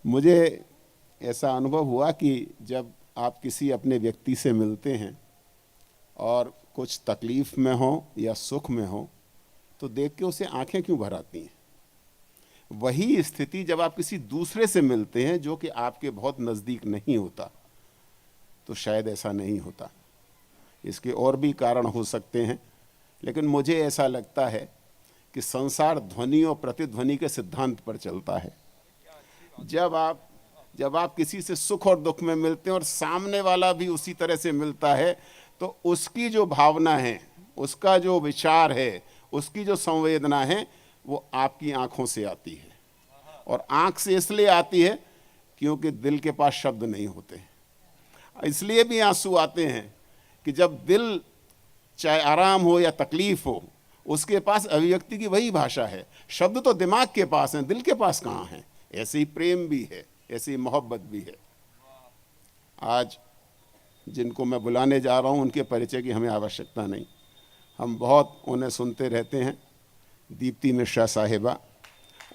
मुझे ऐसा अनुभव हुआ कि जब आप किसी अपने व्यक्ति से मिलते हैं और कुछ तकलीफ़ में हो या सुख में हो, तो देख के उसे आंखें क्यों भर आती हैं। वही स्थिति जब आप किसी दूसरे से मिलते हैं जो कि आपके बहुत नज़दीक नहीं होता, तो शायद ऐसा नहीं होता। इसके और भी कारण हो सकते हैं, लेकिन मुझे ऐसा लगता है कि संसार ध्वनि और प्रतिध्वनि के सिद्धांत पर चलता है। जब आप किसी से सुख और दुख में मिलते हैं और सामने वाला भी उसी तरह से मिलता है, तो उसकी जो भावना है, उसका जो विचार है, उसकी जो संवेदना है, वो आपकी आंखों से आती है। और आंख से इसलिए आती है क्योंकि दिल के पास शब्द नहीं होते। इसलिए भी आंसू आते हैं कि जब दिल चाहे आराम हो या तकलीफ हो, उसके पास अभिव्यक्ति की वही भाषा है। शब्द तो दिमाग के पास हैं, दिल के पास कहाँ हैं। ऐसे ही प्रेम भी है, ऐसी मोहब्बत भी है। आज जिनको मैं बुलाने जा रहा हूँ, उनके परिचय की हमें आवश्यकता नहीं, हम बहुत उन्हें सुनते रहते हैं। दीप्ति मिश्रा साहिबा,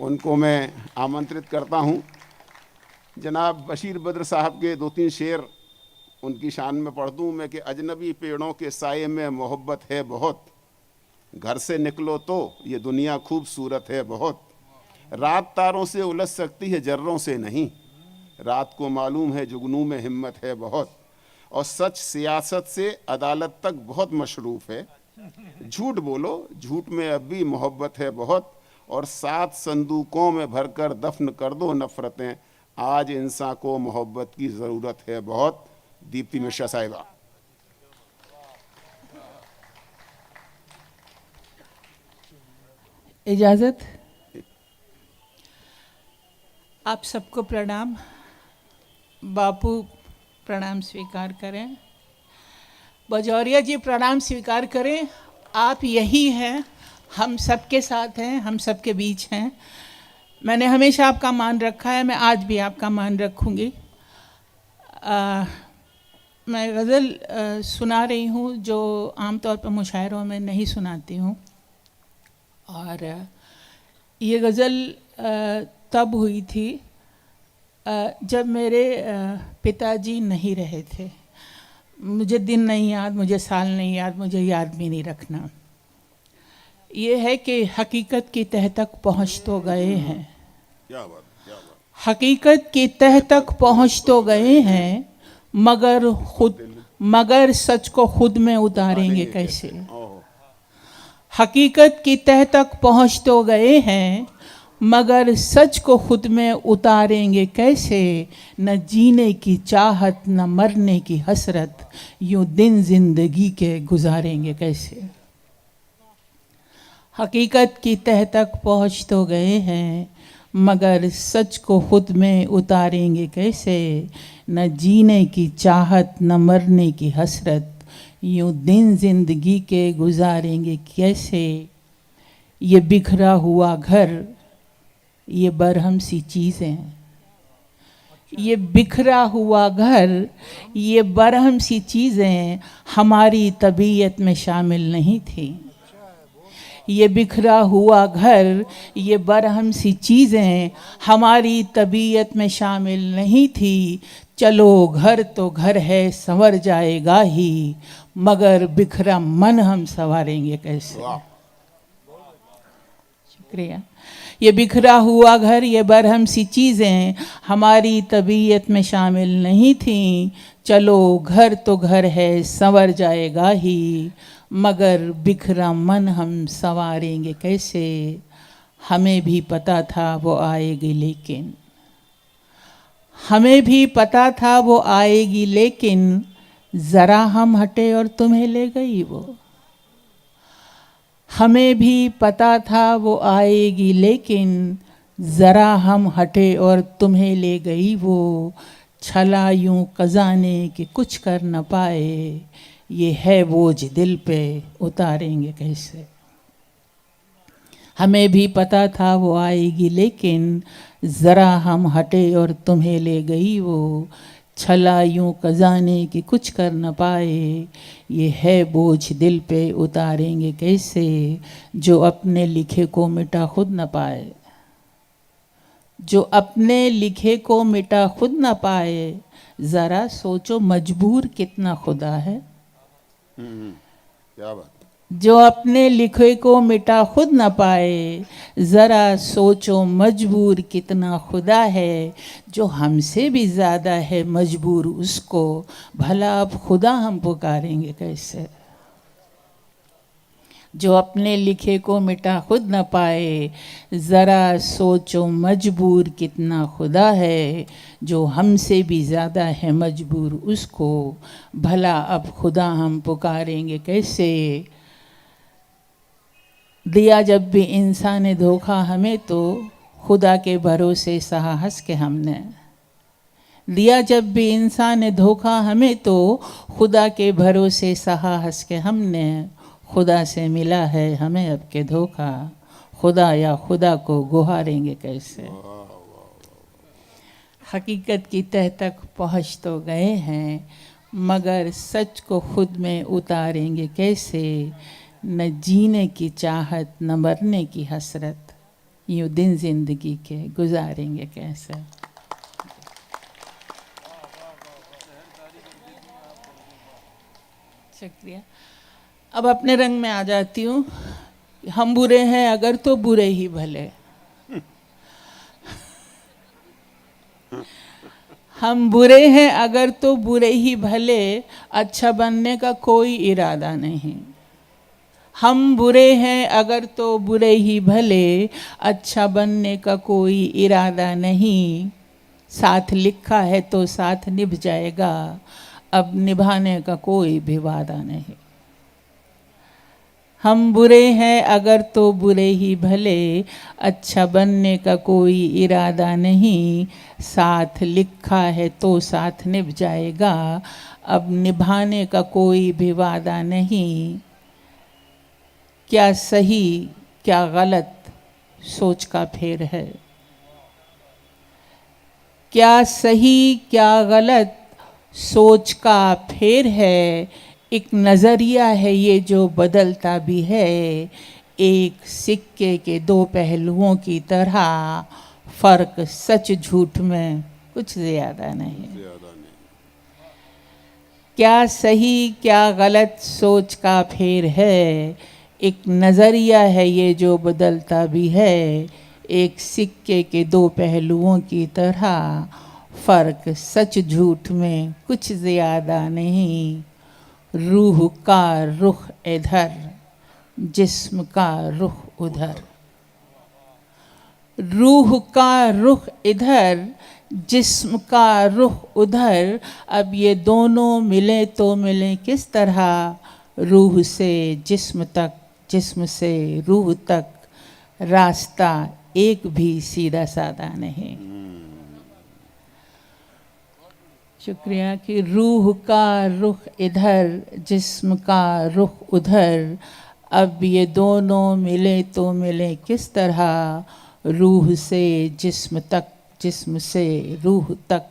उनको मैं आमंत्रित करता हूँ। जनाब बशीर बद्र साहब के 2-3 शेर उनकी शान में पढ़ दूँ मैं कि अजनबी पेड़ों के साये में मोहब्बत है बहुत, घर से निकलो तो ये दुनिया खूबसूरत है बहुत। रात तारों से उलझ सकती है, जर्रों से नहीं, रात को मालूम है जुगनू में हिम्मत है बहुत। और सच सियासत से अदालत तक बहुत मशरूफ़ है, झूठ बोलो झूठ में अब भी मोहब्बत है बहुत। और 7 संदूकों में भरकर दफन कर दो नफ़रतें, आज इंसान को मोहब्बत की ज़रूरत है बहुत। दीप्ति मिश्रा साहिबा। इजाज़त। आप सबको प्रणाम। बापू प्रणाम स्वीकार करें, बजौरिया जी प्रणाम स्वीकार करें। आप यही हैं, हम सबके साथ हैं, हम सबके बीच हैं। मैंने हमेशा आपका मान रखा है, मैं आज भी आपका मान रखूँगी। मैं गज़ल सुना रही हूँ जो आमतौर पर मुशायरों में नहीं सुनाती हूँ। और ये गज़ल तब हुई थी जब मेरे पिताजी नहीं रहे थे। मुझे दिन नहीं याद, मुझे साल नहीं याद, मुझे याद भी नहीं रखना। ये है कि हकीकत की तह तक पहुँच तो गए हैं, क्या बात, क्या बात। हकीकत की तह तक पहुँच तो गए हैं, मगर सच को खुद में उतारेंगे कैसे। हकीकत की तह तक पहुँच तो गए हैं, मगर सच को खुद में उतारेंगे कैसे। न जीने की चाहत न मरने की हसरत, यूं दिन जिंदगी के गुजारेंगे कैसे। हकीकत की तह तक पहुँच तो गए हैं, मगर सच को खुद में उतारेंगे कैसे। न जीने की चाहत न मरने की हसरत, यूं दिन जिंदगी के गुजारेंगे कैसे। ये बिखरा हुआ घर, ये बरहम सी चीज़ें, ये बिखरा हुआ घर, ये बरहम सी चीज़ें हमारी तबीयत में शामिल नहीं थी। ये बिखरा हुआ घर, ये बरहम सी चीज़ें हमारी तबीयत में शामिल नहीं थी। चलो घर तो घर है संवर जाएगा ही, मगर बिखरा मन हम संवारेंगे कैसे। शुक्रिया। ये बिखरा हुआ घर, ये बरहम सी चीज़ें हमारी तबीयत में शामिल नहीं थीं। चलो घर तो घर है संवर जाएगा ही, मगर बिखरा मन हम संवारेंगे कैसे। हमें भी पता था वो आएगी लेकिन, हमें भी पता था वो आएगी लेकिन, ज़रा हम हटे और तुम्हें ले गई वो। हमें भी पता था वो आएगी लेकिन, ज़रा हम हटे और तुम्हें ले गई वो। छला यूं कज़ाने कि कुछ कर न पाए, ये है बोझ दिल पे उतारेंगे कैसे। हमें भी पता था वो आएगी लेकिन, ज़रा हम हटे और तुम्हें ले गई वो। छला यूं कज़ाने कि कुछ कर न पाए, ये है बोझ दिल पे उतारेंगे कैसे। जो अपने लिखे को मिटा खुद न पाए, जो अपने लिखे को मिटा खुद न पाए, जरा सोचो मजबूर कितना खुदा है। क्या बात। जो अपने लिखे को मिटा खुद न पाए, जरा सोचो मजबूर कितना खुदा है। जो हमसे भी ज्यादा है मजबूर उसको, भला अब खुदा हम पुकारेंगे कैसे। जो अपने लिखे को मिटा खुद न पाए, ज़रा सोचो मजबूर कितना खुदा है। जो हमसे भी ज़्यादा है मजबूर उसको, भला अब खुदा हम पुकारेंगे कैसे। दिया जब भी इंसान ने धोखा हमें तो, खुदा के भरोसे सहा हंस के हमने। दिया जब भी इंसान ने धोखा हमें तो, खुदा के भरोसे सहा हंस के हमने। खुदा से मिला है हमें अब के धोखा, खुदा या खुदा को गुहारेंगे कैसे। हकीकत की तह तक पहुँच तो गए हैं, मगर सच को खुद में उतारेंगे कैसे। न जीने की चाहत न मरने की हसरत, यूँ दिन जिंदगी के गुजारेंगे कैसे। शुक्रिया। अब अपने रंग में आ जाती हूँ। हम बुरे हैं अगर तो बुरे ही भले, हम बुरे हैं अगर तो बुरे ही भले, अच्छा बनने का कोई इरादा नहीं। हम बुरे हैं अगर तो बुरे ही भले, अच्छा बनने का कोई इरादा नहीं। साथ लिखा है तो साथ निभ जाएगा, अब निभाने का कोई भी वादा नहीं। हम बुरे हैं अगर तो बुरे ही भले, अच्छा बनने का कोई इरादा नहीं। साथ लिखा है तो साथ निभ जाएगा, अब निभाने का कोई भी वादा नहीं। क्या सही क्या गलत सोच का फेर है, क्या सही क्या गलत सोच का फेर है। एक नज़रिया है ये जो बदलता भी है, एक सिक्के के दो पहलुओं की तरह। फ़र्क सच झूठ में कुछ ज़्यादा नहीं। क्या सही क्या गलत सोच का फेर है, एक नज़रिया है ये जो बदलता भी है। एक सिक्के के दो पहलुओं की तरह, फ़र्क सच झूठ में कुछ ज़्यादा नहीं। रूह का रुख इधर, जिस्म का रुख उधर। रूह का रुख इधर, जिस्म का रुख उधर। अब ये दोनों मिले तो मिले किस तरह। रूह से जिस्म तक, जिस्म से रूह तक, रास्ता एक भी सीधा साधा नहीं। शुक्रिया। कि रूह का रुख इधर, जिस्म का रुख उधर। अब ये दोनों मिले तो मिले किस तरह। रूह से जिस्म तक, जिस्म से रूह तक,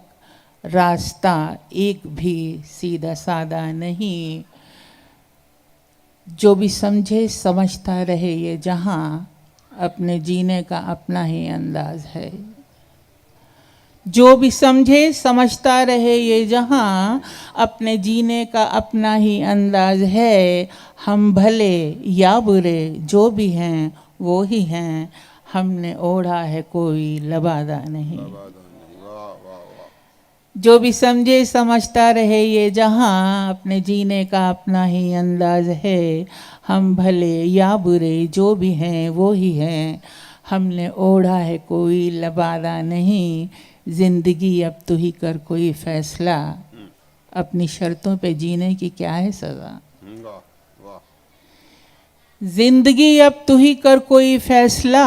रास्ता एक भी सीधा साधा नहीं। जो भी समझे समझता रहे ये जहाँ, अपने जीने का अपना ही अंदाज है। जो भी समझे समझता रहे ये जहाँ, अपने जीने का अपना ही अंदाज है। हम भले या बुरे जो भी हैं वो ही हैं, हमने ओढ़ा है कोई लबादा नहीं। जो भी समझे समझता रहे ये जहाँ, अपने जीने का अपना ही अंदाज है। हम भले या बुरे जो भी हैं वो ही हैं, हमने ओढ़ा है कोई लबादा नहीं। ज़िंदगी अब तू ही कर कोई फैसला, अपनी शर्तों पे जीने की क्या है सज़ा। ज़िंदगी अब तू ही कर कोई फैसला,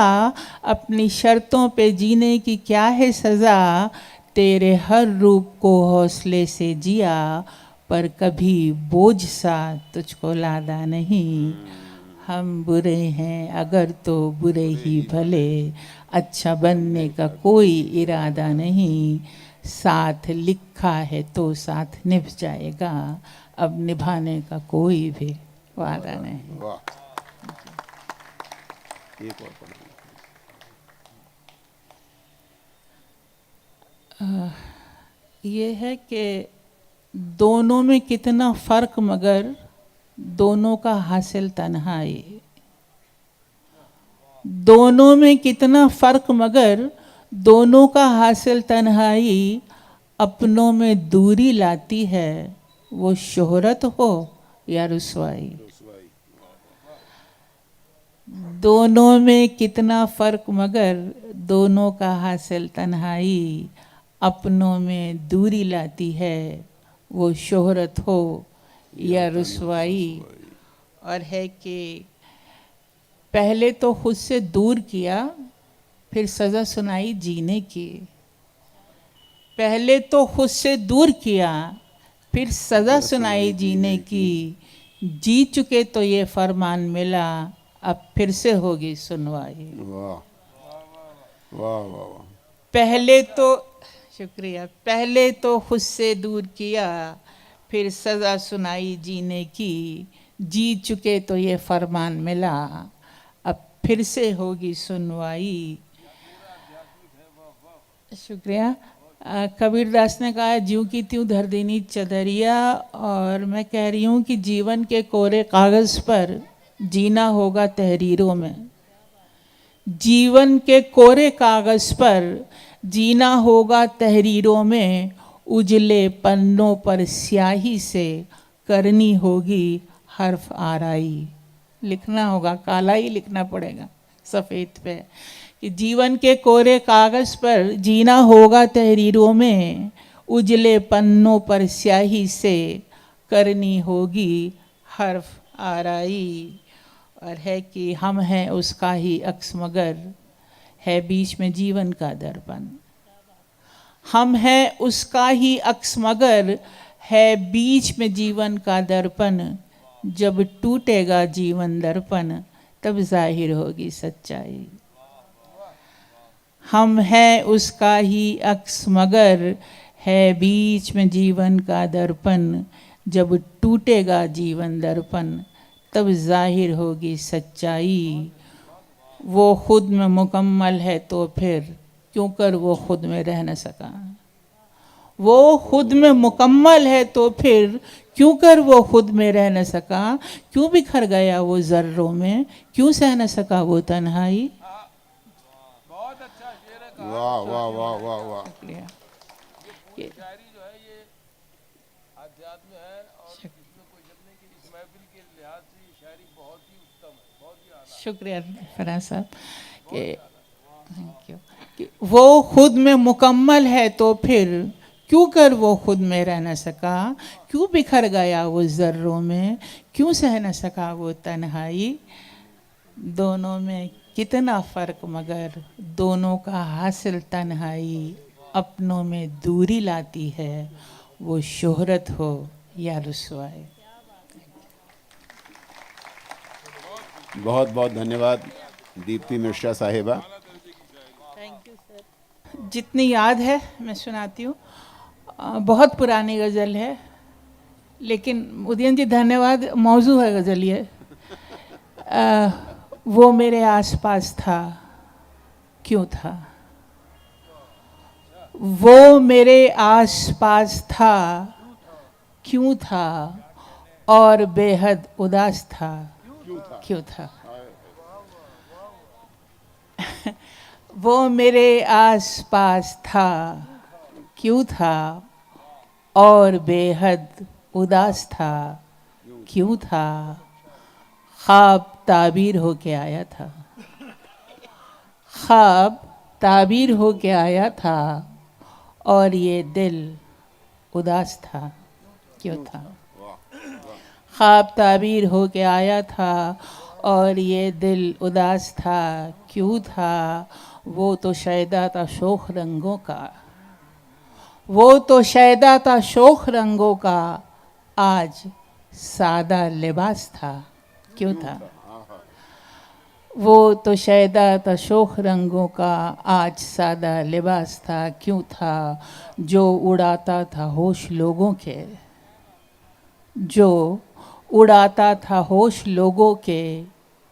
अपनी शर्तों पे जीने की क्या है सज़ा। तेरे हर रूप को हौसले से जिया, पर कभी बोझ सा तुझको लादा नहीं। हम बुरे हैं अगर तो बुरे ही भले, अच्छा बनने का कोई इरादा नहीं। साथ लिखा है तो साथ निभ जाएगा, अब निभाने का कोई भी वादा नहीं। वाह। एक और पढ़ो। ये है कि दोनों में कितना फर्क मगर दोनों का हासिल तन्हाई। दोनों में कितना फर्क मगर दोनों का हासिल तन्हाई। अपनों में दूरी लाती है वो शोहरत हो या रुसवाई। दोनों में कितना फर्क मगर दोनों का हासिल तन्हाई। अपनों में दूरी लाती है वो शोहरत हो या रुसवाई। और है कि पहले तो खुद से दूर किया फिर सज़ा सुनाई जीने की। पहले तो खुद से दूर किया फिर सज़ा सुनाई जीने की। जी चुके तो ये फरमान मिला अब फिर से होगी सुनवाई। वाह वाह वाह वाह। पहले तो शुक्रिया। पहले तो खुद से दूर किया फिर सज़ा सुनाई जीने की। जी चुके तो ये फरमान मिला अब फिर से होगी सुनवाई। शुक्रिया। कबीरदास ने कहा ज्यों की त्यों धर देनी चदरिया। और मैं कह रही हूँ कि जीवन के कोरे कागज़ पर जीना होगा तहरीरों में। जीवन के कोरे कागज़ पर जीना होगा तहरीरों में। उजले पन्नों पर स्याही से करनी होगी हर्फ आराई। लिखना होगा, काला ही लिखना पड़ेगा सफ़ेद पे कि जीवन के कोरे कागज़ पर जीना होगा तहरीरों में। उजले पन्नों पर स्याही से करनी होगी हर्फ आराई। और है कि हम हैं उसका ही अक्स मगर है बीच में जीवन का दर्पण। हम हैं उसका ही अक्स मगर है बीच में जीवन का दर्पण। जब टूटेगा जीवन दर्पण तब जाहिर होगी सच्चाई। हम हैं उसका ही अक्स मगर है बीच में जीवन का दर्पण। जब टूटेगा जीवन दर्पण तब जाहिर होगी सच्चाई। वो खुद में मुकम्मल है तो फिर क्यों कर वो खुद में रह न सका। वो खुद में मुकम्मल है तो फिर क्यों कर वो खुद में रह न सका। क्यों बिखर गया वो ज़र्रों में क्यों सह न सका वो तन्हाई। वाह वाह वाह वाह वाह। ये शायरी जो है ये आध्यात्म है और इसमें कोई शक नहीं कि इस महफिल के लिहाज से ये शायरी बहुत ही उत्तम है, बहुत ही आला। शुक्रिया फराज साहब कि थैंक यू कि वो खुद में मुकम्मल है तो फिर क्यों कर वो खुद में रह न सका। क्यों बिखर गया वो ज़र्रों में क्यों सह न सका वो तन्हाई। दोनों में कितना फ़र्क मगर दोनों का हासिल तन्हाई। अपनों में दूरी लाती है वो शोहरत हो या रुसवाई। बहुत बहुत धन्यवाद दीप्ति मिश्रा साहिबा। Thank you sir. जितनी याद है मैं सुनाती हूँ। बहुत पुरानी गज़ल है लेकिन उदयन जी धन्यवाद। मौजू है गज़ल ये। वो मेरे आसपास था क्यों था। वो मेरे आसपास था क्यों था और बेहद उदास था क्यों था। वो मेरे आसपास था क्यों था और बेहद उदास था क्यों था। ख्वाब ताबीर हो के आया था। ख्वाब ताबीर हो के आया था और ये दिल उदास था क्यों था। ख्वाब ताबीर हो के आया था और ये दिल उदास था क्यों था। वो तो शायदा था शोख रंगों का। वो तो शायदा था शोख रंगों का आज सादा लिबास था क्यों था। वो तो शायदा था शोख रंगों का आज सादा लिबास था क्यों था। जो उड़ाता था होश लोगों के। जो उड़ाता था होश लोगों के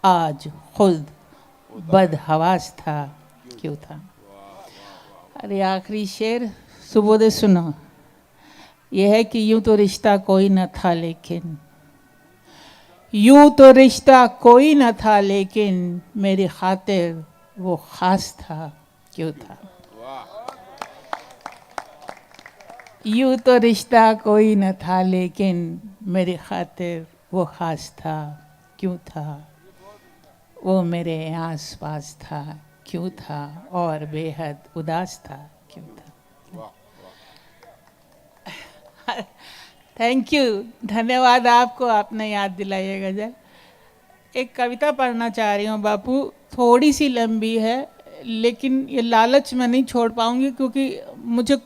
आज खुद बदहवास था क्यों था। अरे आखिरी शेर सुबोधे सुनो, यह है कि यूं तो रिश्ता कोई न था लेकिन, यूं तो रिश्ता कोई न था लेकिन मेरी खातिर वो खास था, क्यों था। यूं तो रिश्ता कोई न था लेकिन मेरी खातिर वो खास था, क्यों था। वो मेरे आस पास था, क्यों था, और बेहद उदास था, क्यों था। थैंक यू, धन्यवाद आपको, आपने याद दिलाई ये गजल। एक कविता पढ़ना चाह रही हूँ बापू, थोड़ी सी लंबी है लेकिन ये लालच मैं नहीं छोड़ पाऊंगी क्योंकि मुझे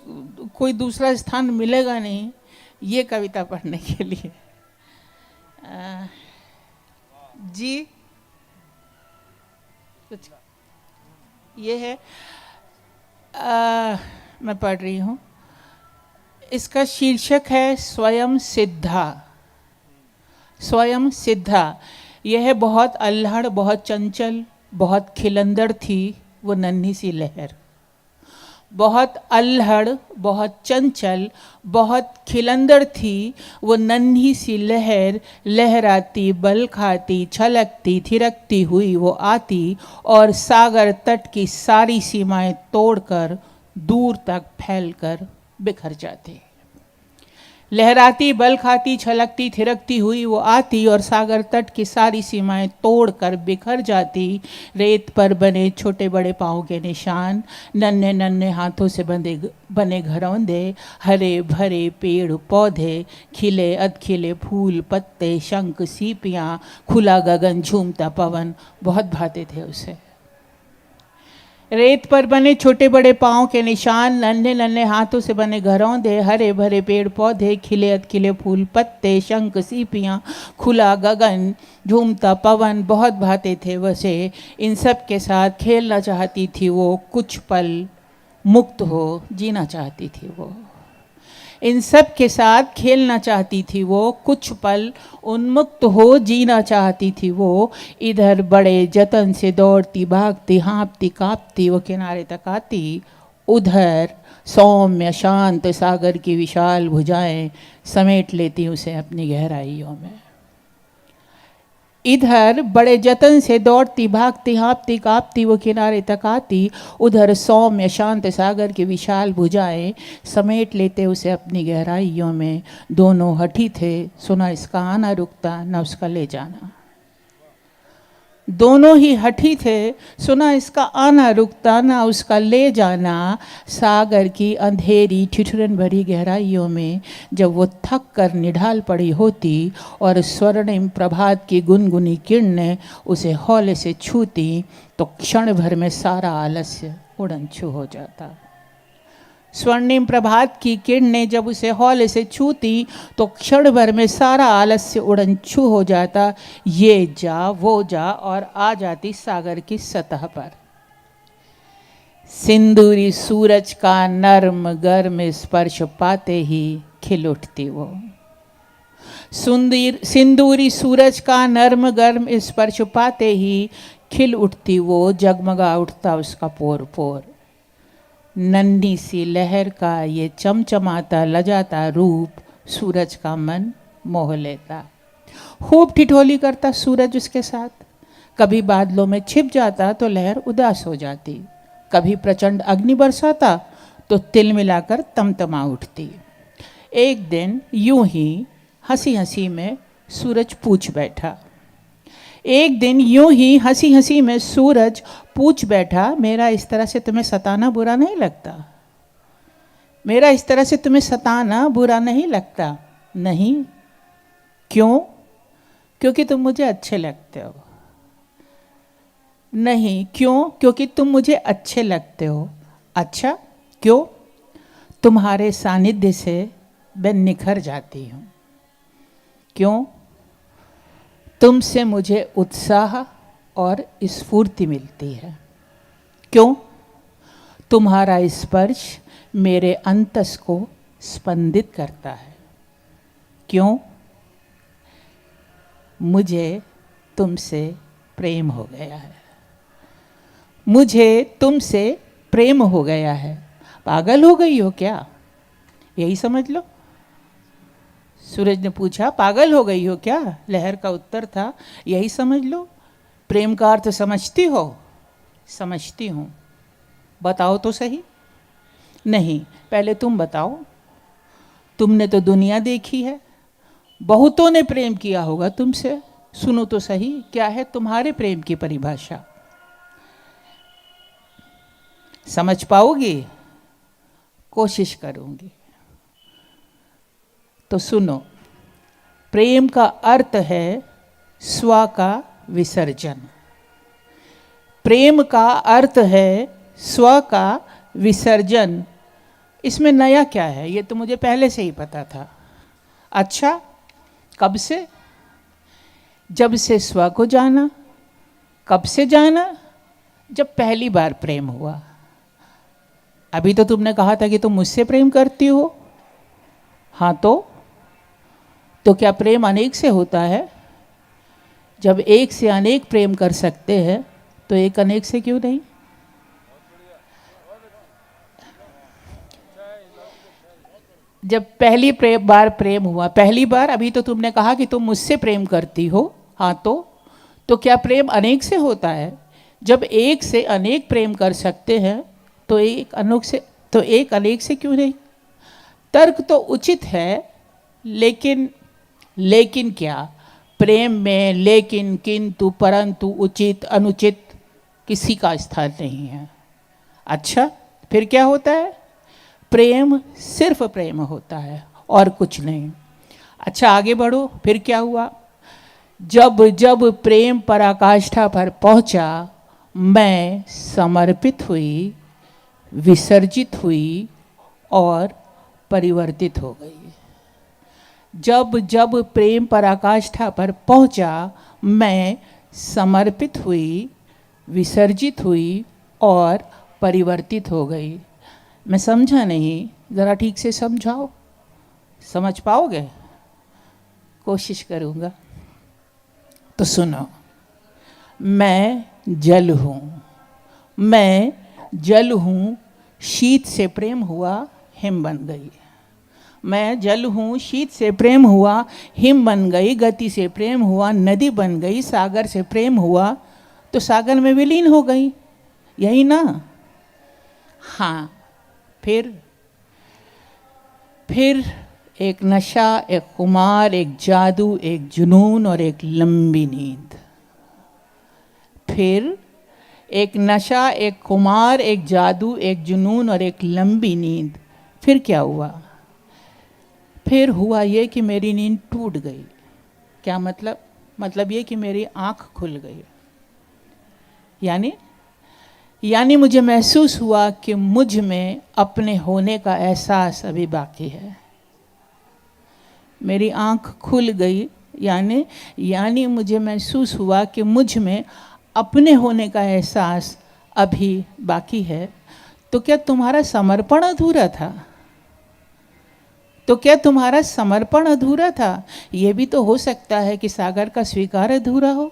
कोई दूसरा स्थान मिलेगा नहीं ये कविता पढ़ने के लिए। जी कुछ ये है, मैं पढ़ रही हूँ। इसका शीर्षक है स्वयं सिद्धा। स्वयं सिद्धा। यह बहुत अल्हड़, बहुत चंचल, बहुत खिलंदड़ थी वो नन्ही सी लहर। बहुत अल्हड़, बहुत चंचल, बहुत खिलंदड़ थी वो नन्ही सी लहर। लहराती, बल खाती, छलकती, थिरकती हुई वो आती और सागर तट की सारी सीमाएं तोड़कर दूर तक फैलकर बिखर जाती। लहराती, बल खाती, छलकती, थिरकती हुई वो आती और सागर तट की सारी सीमाएं तोड़कर बिखर जाती। रेत पर बने छोटे बड़े पाँव के निशान, नन्हे नन्हे हाथों से बने घरौंदे, हरे भरे पेड़ पौधे, खिले अधखिले फूल पत्ते, शंख सीपियाँ, खुला गगन, झूमता पवन बहुत भाते थे उसे। रेत पर बने छोटे बड़े पाँव के निशान, नन्हे नन्हे हाथों से बने घरौंदे, हरे भरे पेड़ पौधे, खिले अधखिले फूल पत्ते, शंख सीपियाँ, खुला गगन, झूमता पवन बहुत भाते थे वसे। इन सब के साथ खेलना चाहती थी वो, कुछ पल मुक्त हो जीना चाहती थी वो। इन सब के साथ खेलना चाहती थी वो, कुछ पल उन्मुक्त हो जीना चाहती थी वो। इधर बड़े जतन से दौड़ती भागती हाँपती काँपती वो किनारे तक आती, उधर सौम्य शांत सागर की विशाल भुजाएं समेट लेती उसे अपनी गहराइयों में। इधर बड़े जतन से दौड़ती भागती हाँपती काँपती वो किनारे तक आती, उधर सौम्य शांत सागर की विशाल भुजाएं समेट लेते उसे अपनी गहराइयों में। दोनों हठी थे, सुना इसका आना रुकता न उसका ले जाना। दोनों ही हठी थे, सुना इसका आना रुकता ना उसका ले जाना। सागर की अंधेरी ठिठुरन भरी गहराइयों में जब वो थक कर निढाल पड़ी होती और स्वर्णिम प्रभात की गुनगुनी किरणें उसे हौले से छूती तो क्षण भर में सारा आलस्य उड़नछू हो जाता। स्वर्णिम प्रभात की किरणें जब उसे हौले से छूती तो क्षण भर में सारा आलस्य उड़नछू हो जाता। ये जा वो जा और आ जाती सागर की सतह पर। सिंदूरी सूरज का नर्म गर्म स्पर्श पाते ही खिल उठती वो। सिंदूरी सूरज का नर्म गर्म स्पर्श पाते ही खिल उठती वो, जगमगा उठता उसका पोर पोर। नन्ही सी लहर का ये चमचमाता लजाता रूप सूरज का मन मोह लेता। खूब ठिठोली करता सूरज उसके साथ, कभी बादलों में छिप जाता तो लहर उदास हो जाती, कभी प्रचंड अग्नि बरसाता तो तिल मिलाकर तमतमा उठती। एक दिन यूं ही हंसी हंसी में सूरज पूछ बैठा। एक दिन यूं ही हंसी हंसी में सूरज पूछ बैठा, मेरा इस तरह से तुम्हें सताना बुरा नहीं लगता? मेरा इस तरह से तुम्हें सताना बुरा नहीं लगता? नहीं। क्यों? क्योंकि तुम मुझे अच्छे लगते हो। नहीं। क्यों? क्योंकि तुम मुझे अच्छे लगते हो। अच्छा, क्यों? तुम्हारे सानिध्य से मैं निखर जाती हूँ। क्यों? तुमसे मुझे उत्साह और स्फूर्ति मिलती है। क्यों? तुम्हारा स्पर्श मेरे अंतस को स्पंदित करता है। क्यों? मुझे तुमसे प्रेम हो गया है। मुझे तुमसे प्रेम हो गया है। पागल हो गई हो क्या? यही समझ लो। सूरज ने पूछा पागल हो गई हो क्या? लहर का उत्तर था यही समझ लो। प्रेम का अर्थ समझती हो? समझती हूँ। बताओ तो सही। नहीं, पहले तुम बताओ। तुमने तो दुनिया देखी है, बहुतों ने प्रेम किया होगा तुमसे। सुनो तो सही, क्या है तुम्हारे प्रेम की परिभाषा? समझ पाओगी? कोशिश करूंगी। तो सुनो, प्रेम का अर्थ है स्व का विसर्जन। प्रेम का अर्थ है स्व का विसर्जन। इसमें नया क्या है? ये तो मुझे पहले से ही पता था। अच्छा, कब से? जब से स्व को जाना। कब से जाना? जब पहली बार प्रेम हुआ। अभी तो तुमने कहा था कि तुम मुझसे प्रेम करती हो। हाँ तो क्या प्रेम अनेक से होता है? जब एक से अनेक प्रेम कर सकते हैं तो एक अनेक से क्यों नहीं? जब पहली बार प्रेम हुआ, पहली बार, अभी तो तुमने कहा कि तुम मुझसे प्रेम करती हो। हाँ तो क्या प्रेम अनेक से होता है? जब एक से अनेक प्रेम कर सकते हैं तो एक अनेक से क्यों नहीं? तर्क तो उचित है, लेकिन क्या? प्रेम में लेकिन, किंतु, परंतु, उचित, अनुचित किसी का स्थान नहीं है। अच्छा, फिर क्या होता है? प्रेम सिर्फ प्रेम होता है और कुछ नहीं। अच्छा, आगे बढ़ो, फिर क्या हुआ? जब जब प्रेम पराकाष्ठा पर पहुंचा, मैं समर्पित हुई, विसर्जित हुई और परिवर्तित हो गई। जब जब प्रेम पराकाष्ठा पर पहुंचा, मैं समर्पित हुई, विसर्जित हुई और परिवर्तित हो गई। मैं समझा नहीं, ज़रा ठीक से समझाओ। समझ पाओगे? कोशिश करूँगा। तो सुनो, मैं जल हूँ। मैं जल हूँ, शीत से प्रेम हुआ, हिम बन गई। मैं जल हूँ, शीत से प्रेम हुआ, हिम बन गई। गति से प्रेम हुआ, नदी बन गई। सागर से प्रेम हुआ तो सागर में विलीन हो गई। यही ना? हाँ, फिर एक नशा, एक खुमार, एक जादू, एक जुनून और एक लंबी नींद। फिर एक नशा, एक खुमार, एक जादू, एक जुनून और एक लंबी नींद। फिर क्या हुआ? फिर हुआ ये कि मेरी नींद टूट गई। क्या मतलब? मतलब ये कि मेरी आँख खुल गई। यानी मुझे महसूस हुआ कि मुझ में अपने होने का एहसास अभी बाकी है। मेरी आँख खुल गई, यानी मुझे महसूस हुआ कि मुझ में अपने होने का एहसास अभी बाकी है। तो क्या तुम्हारा समर्पण अधूरा था? तो क्या तुम्हारा समर्पण अधूरा था? ये भी तो हो सकता है कि सागर का स्वीकार अधूरा हो।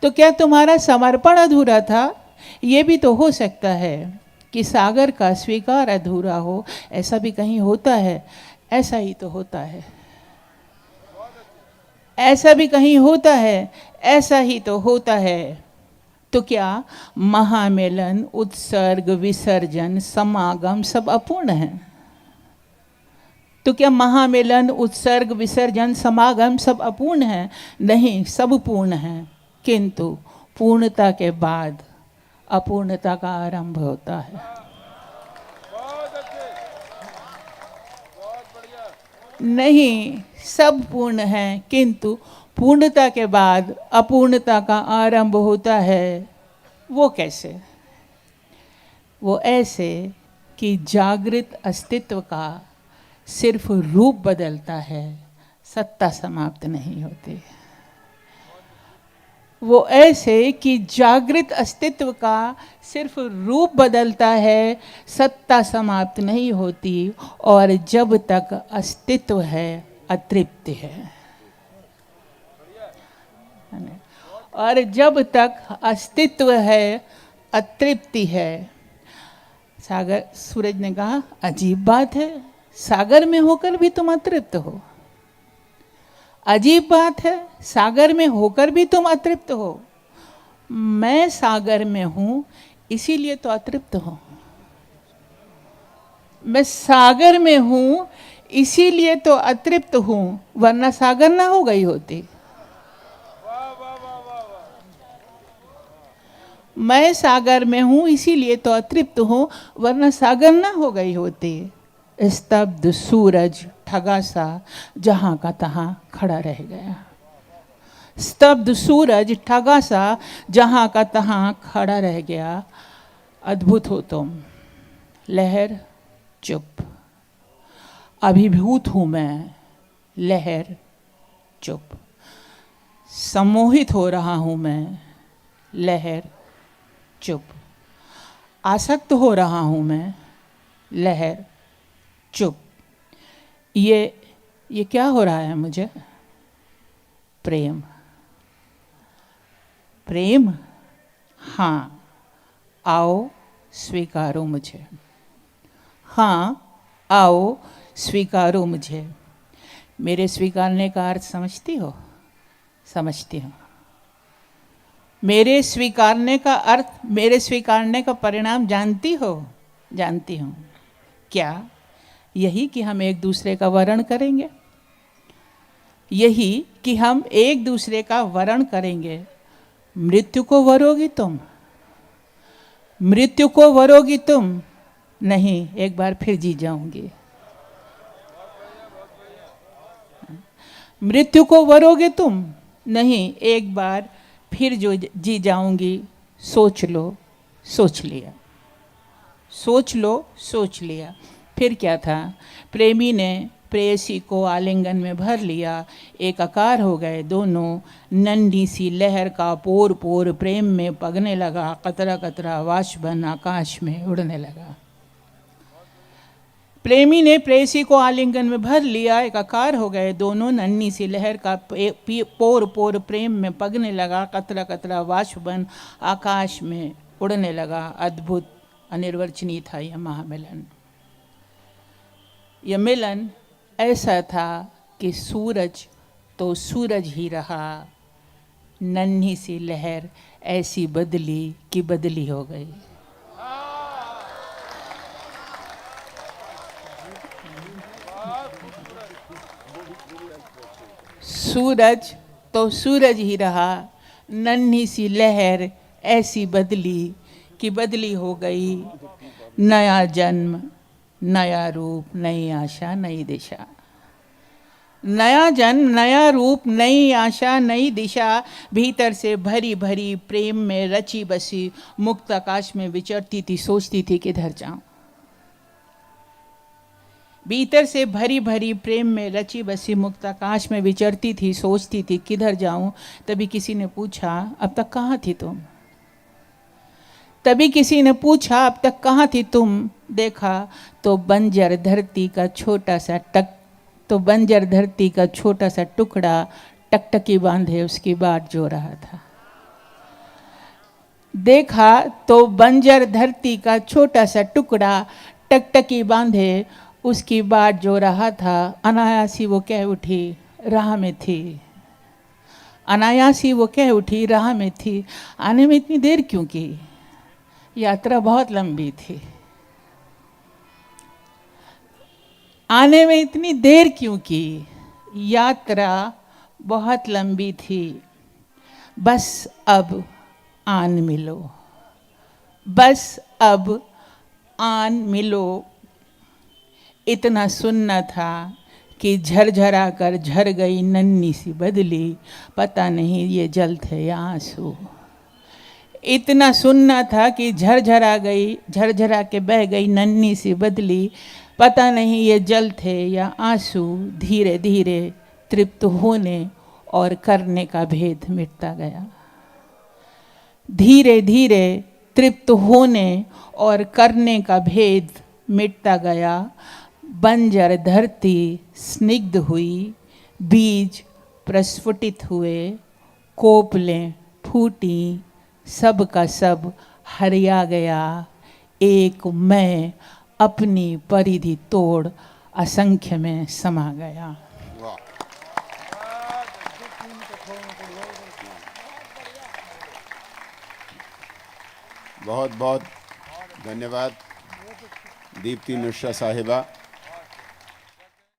तो क्या तुम्हारा समर्पण अधूरा था? ये भी तो हो सकता है कि सागर का स्वीकार अधूरा हो। ऐसा भी कहीं होता है? ऐसा ही तो होता है। ऐसा भी कहीं होता है? ऐसा ही तो होता है। तो क्या महामिलन, उत्सर्ग, विसर्जन, समागम सब अपूर्ण है? तो क्या महामिलन, उत्सर्ग, विसर्जन, समागम सब अपूर्ण है? नहीं, सब पूर्ण है, किंतु पूर्णता के बाद अपूर्णता का आरंभ होता है। बहुत अच्छे, बहुत बढ़िया। नहीं, सब पूर्ण है, किंतु पूर्णता के बाद अपूर्णता का आरंभ होता है। वो कैसे? वो ऐसे कि जागृत अस्तित्व का सिर्फ रूप बदलता है, सत्ता समाप्त नहीं होती। वो ऐसे कि जागृत अस्तित्व का सिर्फ रूप बदलता है, सत्ता समाप्त नहीं होती। और जब तक अस्तित्व है, अतृप्ति है। और जब तक अस्तित्व है, अतृप्ति है। सागर सूरज ने कहा, अजीब बात है, सागर में होकर भी तुम अतृप्त हो। अजीब बात है, सागर में होकर भी तुम अतृप्त हो। मैं सागर में हूं इसीलिए तो अतृप्त हूं। मैं सागर में हूं इसीलिए तो अतृप्त हूं, वरना सागर ना हो गई होती। मैं सागर में हूं इसीलिए तो अतृप्त हूं, वरना सागर ना हो गई होती। स्तब्ध सूरज ठगा सा जहां का तहां खड़ा रह गया। स्तब्ध सूरज ठगा सा जहां का तहां खड़ा रह गया। अद्भुत हो तुम, लहर चुप। अभिभूत हूं मैं, लहर चुप। सम्मोहित हो रहा हूं मैं, लहर चुप। आसक्त हो रहा हूं मैं, लहर चुप। ये क्या हो रहा है मुझे? प्रेम। प्रेम, हाँ, आओ स्वीकारो मुझे। हाँ, आओ स्वीकारो मुझे। मेरे स्वीकारने का अर्थ समझती हो? समझती हूँ। मेरे स्वीकारने का अर्थ, मेरे स्वीकारने का परिणाम जानती हो? जानती हूँ। क्या? यही कि हम एक दूसरे का वरण करेंगे। यही कि हम एक दूसरे का वरण करेंगे। मृत्यु को वरोगी तुम? मृत्यु को वरोगी तुम? नहीं, एक बार फिर जी जाऊंगी। मृत्यु को वरोगे तुम? नहीं, एक बार फिर जो जी जाऊंगी। सोच लो, सोच लिया। सोच लो, सोच लिया। फिर क्या था? प्रेमी ने प्रेयसी को आलिंगन में भर लिया। एकाकार हो गए दोनों। नन्ही सी लहर का पोर पोर प्रेम में पगने लगा। कतरा कतरा वाष्प बन आकाश में उड़ने लगा। प्रेमी ने प्रेयसी को आलिंगन में भर लिया। एकाकार हो गए दोनों। नन्ही सी लहर का पोर पोर प्रेम में पगने लगा। कतरा कतरा वाष्प बन आकाश में उड़ने लगा। अद्भुत, अनिर्वचनीय था यह महामिलन। यह मिलन ऐसा था कि सूरज तो सूरज ही रहा, नन्ही सी लहर ऐसी बदली कि बदली हो गई। सूरज तो सूरज ही रहा, नन्ही सी लहर ऐसी बदली कि बदली हो गई। नया जन्म, नया रूप, नई आशा, नई दिशा। नया जन्म, नया रूप, नई आशा, नई दिशा। भीतर से भरी भरी प्रेम में रची बसी मुक्त आकाश में विचरती थी। सोचती थी किधर जाऊं। भीतर से भरी भरी प्रेम में रची बसी मुक्त आकाश में विचरती थी। सोचती थी किधर जाऊं। तभी किसी ने पूछा, अब तक कहाँ थी तुम? तभी किसी ने पूछा, अब तक कहाँ थी तुम? देखा तो बंजर धरती का छोटा सा टुकड़ा टकटकी बांधे उसकी बाट जो रहा था। देखा तो बंजर धरती का छोटा सा टुकड़ा टकटकी बांधे उसकी बाट जो रहा था। अनायासी वो कह उठी, राह में थी। अनायासी वो कह उठी, राह में थी। आने में इतनी देर क्यों की? यात्रा बहुत लंबी थी। आने में इतनी देर क्यों की? यात्रा बहुत लंबी थी। बस अब आन मिलो, बस अब आन मिलो। इतना सुनना था कि झरझरा कर झर गई नन्ही सी बदली। पता नहीं ये जल थे या आंसू। इतना सुनना था कि झरझरा के बह गई नन्ही सी बदली। पता नहीं ये जल थे या आंसू। धीरे धीरे तृप्त होने और करने का भेद मिटता गया। धीरे धीरे तृप्त होने और करने का भेद मिटता गया। बंजर धरती स्निग्ध हुई, बीज प्रस्फुटित हुए, कोपलें फूटी, सब का सब हरिया गया। एक मैं अपनी परिधि तोड़ असंख्य में समा गया। वाह, बहुत बहुत धन्यवाद दीप्ति मिश्रा साहिबा।